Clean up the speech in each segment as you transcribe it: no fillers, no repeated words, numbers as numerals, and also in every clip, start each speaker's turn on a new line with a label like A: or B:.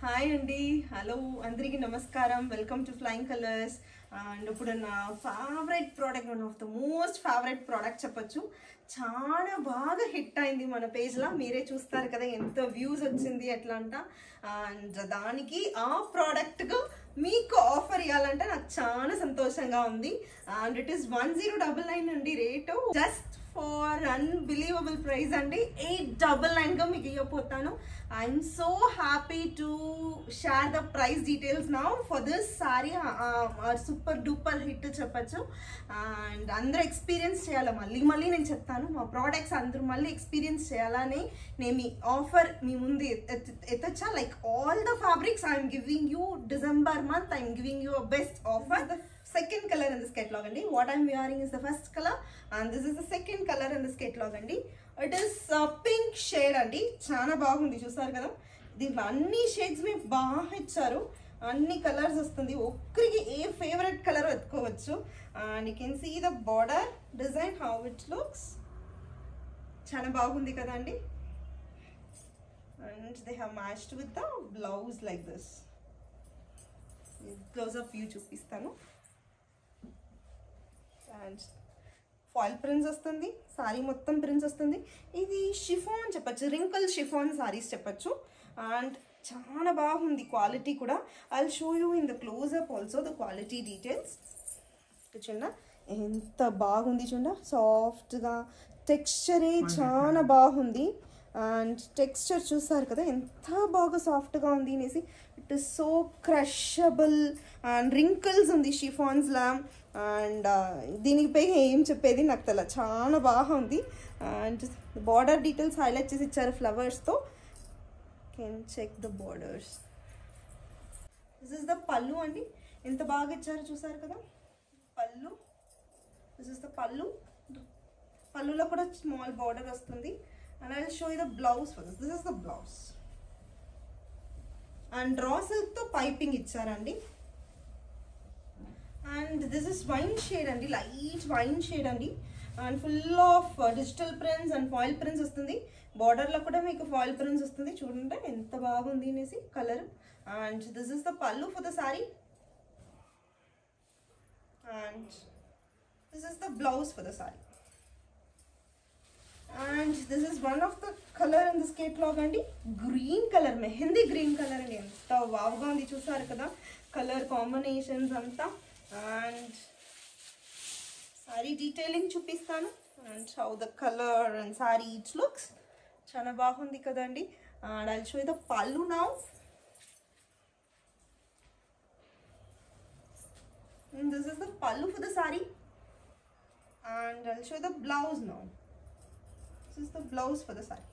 A: Hi అండి, hello అందరికీ నమస్కారం. Welcome to flying colours. And ఇప్పుడు నా favourite product, one of the most favourite product చెప్పొచ్చు. చాలా బాగా హిట్ అయింది మన పేజ్లో. మీరే చూస్తారు కదా ఎంత వ్యూస్ వచ్చింది ఎట్లా అంట. అండ్ దానికి ఆ ప్రోడక్ట్గా మీకు ఆఫర్ ఇవ్వాలంటే నాకు చాలా సంతోషంగా ఉంది. అండ్ ఇట్ ఈస్ 1099 అండి rate. Just for unbelievable price అండి. 899గా మీకు ఇవ్వబోతాను. I'm so happy to share the price details now for this saree. Super duper hit చెప్పచ్చు. అండ్ అందరూ ఎక్స్పీరియన్స్ చేయాలి. మళ్ళీ నేను చెప్తాను, మా ప్రోడక్ట్స్ అందరూ మళ్ళీ ఎక్స్పీరియన్స్ చేయాలని నేను మీ ఆఫర్ మీ ముందు ఎత్తచ్చా. Like all the fabrics I'm giving you December month, I'm giving you a best offer. The second color in this catalog andi. What I'm wearing is the first color and this is the second color in this catalog andi. It is pink shade andi. చాలా బాగుంది చూసారు కదా. దీంట్లో అన్ని shades మీ బాగా ఇచ్చారు, అన్ని colours వస్తుంది. ఒక్కరికి ఏ ఫేవరెట్ కలర్ వెతుకోవచ్చు. And you can see the border design how it looks. చాలా బాగుంది కదా అండి. And they have matched with the blouse like this. Close up view చూపిస్తాను. అండ్ ఫాయిల్ ప్రింట్స్ వస్తుంది, సారీ మొత్తం ప్రింట్స్ వస్తుంది. ఇది షిఫాన్ చెప్పచ్చు, రింకల్ షిఫాన్ సారీస్ చెప్పచ్చు. అండ్ చాలా బాగుంది క్వాలిటీ కూడా. I will show you in the close up also the quality details. చూడండి ఎంత బాగుంది, చూడండి సాఫ్ట్గా టెక్స్చరే చాలా బాగుంది. అండ్ టెక్స్చర్ చూస్తారు కదా ఎంత బాగా సాఫ్ట్గా ఉంది అనేసి. It is so క్రషబుల్ and wrinkles ఉంది షిఫాన్స్లా. అండ్ దీనిపై ఏం చెప్పేది నాకు తెలియదు, చాలా బాగా ఉంది. అండ్ బార్డర్ డీటెయిల్స్ హైలైట్ చేసి ఇచ్చారు ఫ్లవర్స్తో. Can check the borders. This is the pallu అండి, ఎంత బాగా ఇచ్చారు చూసారు కదా పళ్ళు. దిస్ ఇస్ ద పళ్ళు. పళ్ళులో కూడా స్మాల్ బార్డర్ వస్తుంది. And I will show you the blouse for this. This is the blouse. And raw silk to piping ichcharandi. And this is wine shade andi, light wine shade andi. And full of digital prints and foil prints vastundi. Border lo kuda meeku foil prints vastundi. Chudante enta baagundi anesi color. And this is the pallu for the saree. And this is the blouse for the saree. And this is one of the color in this catalog andi. Green color, mehendi green color andi. Enta vaavga undi chusaru kada color combinations anta. And saree detailing chupistanu and how the color and saree it looks. Chana baagundi kada andi. And I'll show you the pallu now. And this is the pallu for the saree. And I'll show you the blouse now. This is the blouse for the saree.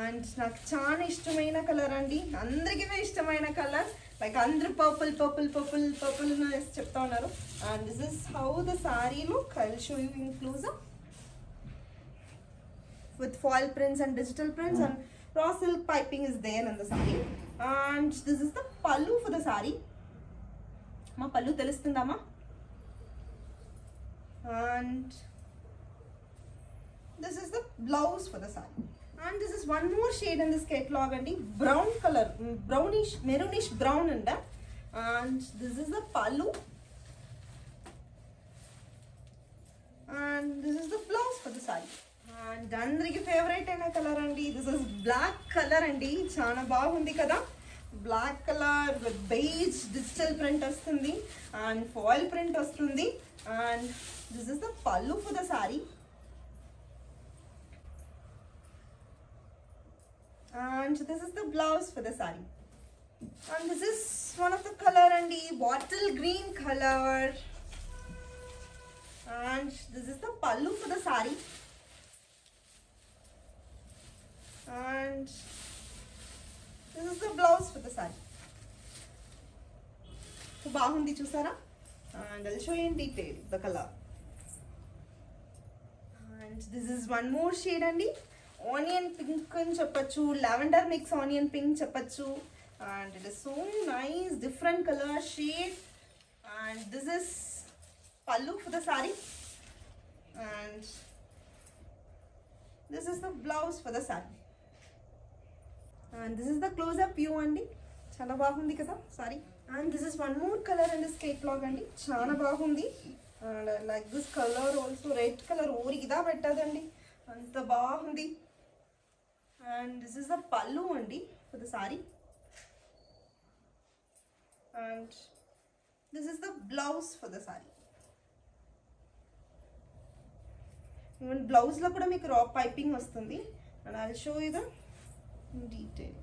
A: And నాకు చాలా ఇష్టమైన colour అండి, అందరికీ ఇష్టమైన colour. Like అందరూ purple purple purple purple అనేసి చెప్తా ఉన్నారు. And this is how the sari look. I will show you in close up with foil prints and digital prints and raw silk piping is there in the saree. And this is the pallu for the saree. మా పళ్ళు తెలుస్తుందమ్మా. And this is the blouse for the saree. And this is one more shade in this catalog andi. Brown color, brownish maroonish brown anda. And this is the pallu. And this is the blouse for the saree. And andariki favorite aina color andi. This is black color andi. Chaana baagundi kada. Black color with beige digital print vastundi and foil print vastundi. And this is the pallu for the saree. And this is the blouse for the saree. And this is one of the color and the bottle green color. And this is the pallu for the saree. And this is the blouse for the saree. So bagundi chusara. And I'll show you in detail the color. And this is one more shade andi. Onion pink అని చెప్పచ్చు, lavender mix onion pink చెప్పచ్చు. And it is so nice different colour shade. And this is pallu for the sari. And this is the blouse for the sari. And this is the close-up view andi. Chala bagundi kada sorry. And this is one more color in this catalog andi. Chana bagundi. And I like this color also. Red color ori ida pettadandi. Anta bagundi. And this is the pallu andi for the saree. And this is the blouse for the saree. Even blouse lo kuda meeku raw piping vastundi. And I'll show you the detail.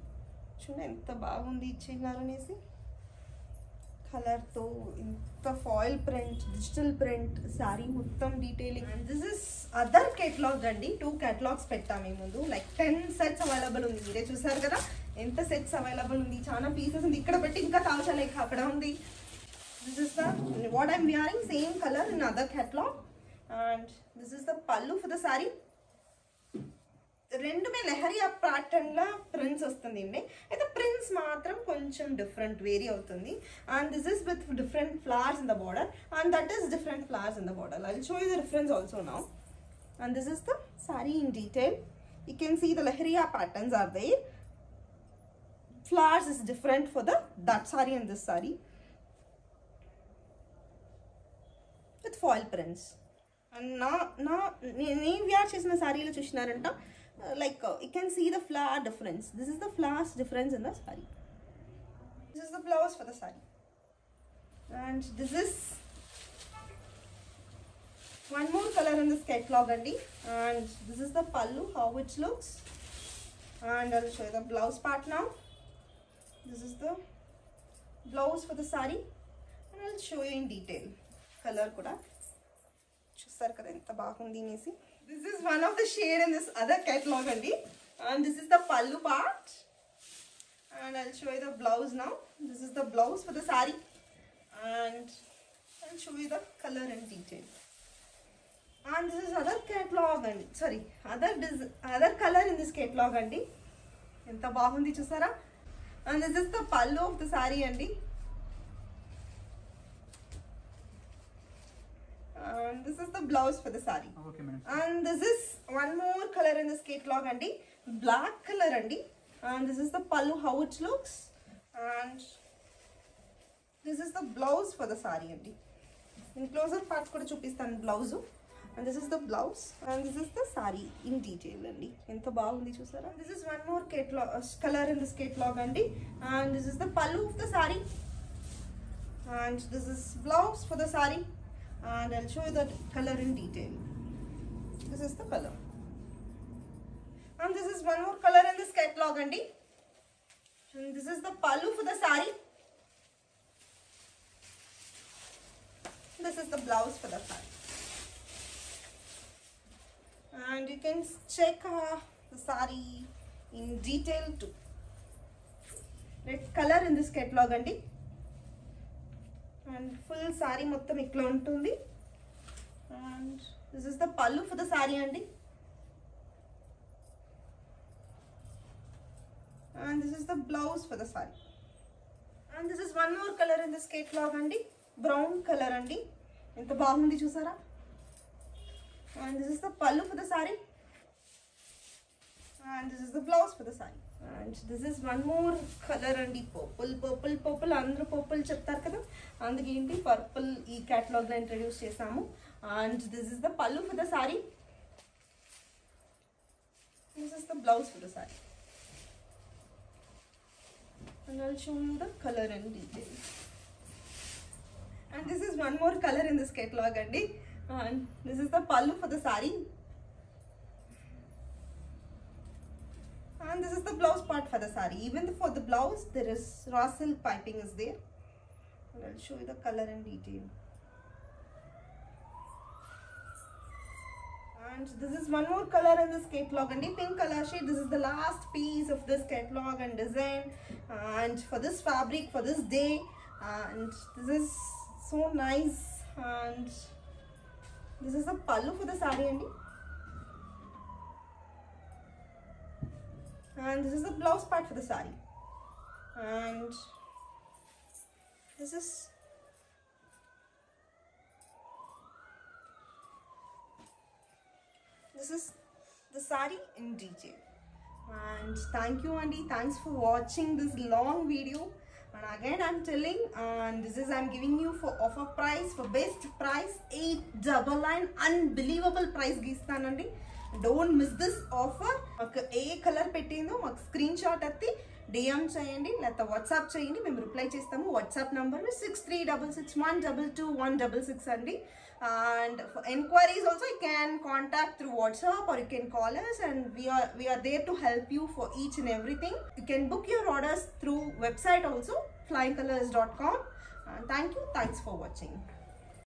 A: చూడండి ఎంత బాగుంది ఇచ్చేగారు అనేసి కలర్తో ఇంత foil print digital print sari మొత్తం detailing. And this is other catalogue అండి. 2 catalogues పెట్టాము ఈ ముందు. లైక్ 10 సెట్స్ అవైలబుల్ ఉంది. మీరే చూసారు కదా ఎంత సెట్స్ అవైలబుల్ ఉంది. చాలా పీసెస్ ఉంది. ఇక్కడ పెట్టి ఇంకా కాల్చలేక అక్కడ ఉంది. This is the what I'm wearing same colour in other catalogue. And this is the pallu for the sari. రెండు మే లెహరియా ప్యాటర్న్ లా ప్రింట్స్ వస్తుంది అండి. అయితే ప్రింట్స్ మాత్రం కొంచెం డిఫరెంట్ వేరీ అవుతుంది. And this is with different flowers in the border and that is different flowers in the border. I will show you the difference also now. And this is the sari in detail. You can see the leheriya patterns are there. Flowers is different for the that sari and this sari with foil prints. And నేను wear చేసిన సారీలో చూసినారంట like you can see the flower difference. This is the flowers difference in the saree. This is the blouse for the saree. And this is one more color in this catalog andi. And this is the pallu, how it looks. And I'll show you the blouse part now. This is the blouse for the saree. And I'll show you in detail color kuda చూస్తారు కదా ఎంత బాగుంది అనేసి. This is one of the shade in this other catalog andi. And this is the pallu part. And I'll show you the blouse now. This is the blouse for the saree. And I'll show you the color in detail. And this is other catalog andi. Sorry, other color in this catalog andi. Enta baagundi chusara. And this is the pallu of the saree andi. And this is the blouse for the saree. Okay, madam. And this is one more color in this catalog andi. Black color andi. And this is the pallu, how it looks. And this is the blouse for the saree andi. In closer parts kuda chupistanu blouse. And this is the blouse. And this is the saree in detail andi. Enta baagundi chusara. This is one more catalog color in this catalog andi. And this is the pallu of the saree. And this is blouse for the saree. And I'll show you the color in detail. This is the color. And this is one more color in this catalog andi. And this is the pallu for the saree. This is the blouse for the saree. And you can check the saree in detail too. Red color in this catalog andi. And full saree మొత్తం ఇట్లా ఉంటుంది. And this is the pallu for the saree andi. And this is the blouse for the saree. And this is one more color in this catalog andi. Brown color andi. ఎంత బాగుంది చూసారా. And this is the pallu for the saree. And this is the blouse for the saree. And this is one more color andi. Purple అందరూ purple చెప్తారు కదా, అందుకే ఏంటి purple ఈ catalogue లో ఇంట్రడ్యూస్ చేసాము. And this is the pallu for the saree. This is the blouse for the saree. And I'll show you the color in detail. And this is one more color in this catalog andi. And this is the pallu for the saree. And this is the blouse part for the saree. Even for the blouse, there is raw silk piping is there. And I'll show you the color in detail. And this is one more color in this catalog and pink color shade. This is the last piece of this catalog and design. And for this fabric, for this day, and this is so nice. And this is the pallu for the saree andi. And this is the blouse part for the saree. And this is the saree in detail. And thank you, Andy. Thanks for watching this long video. And again I'm telling, and this is I'm giving you for offer price, for best price 899 unbelievable price గీస్తానండి. Don't miss this offer. మాకు ఏ colour పెట్టిందో మాకు screen shot ఎత్తి DM చేయండి, లేకపోతే WhatsApp చేయండి, మేము reply చేస్తాము. WhatsApp number 6366122166 అండి. And for enquiries also you can contact through WhatsApp or you can call us, and we are there to help you for each and everything. You can book your orders through website also, flyingcolors.com. And thank you, thanks for watching.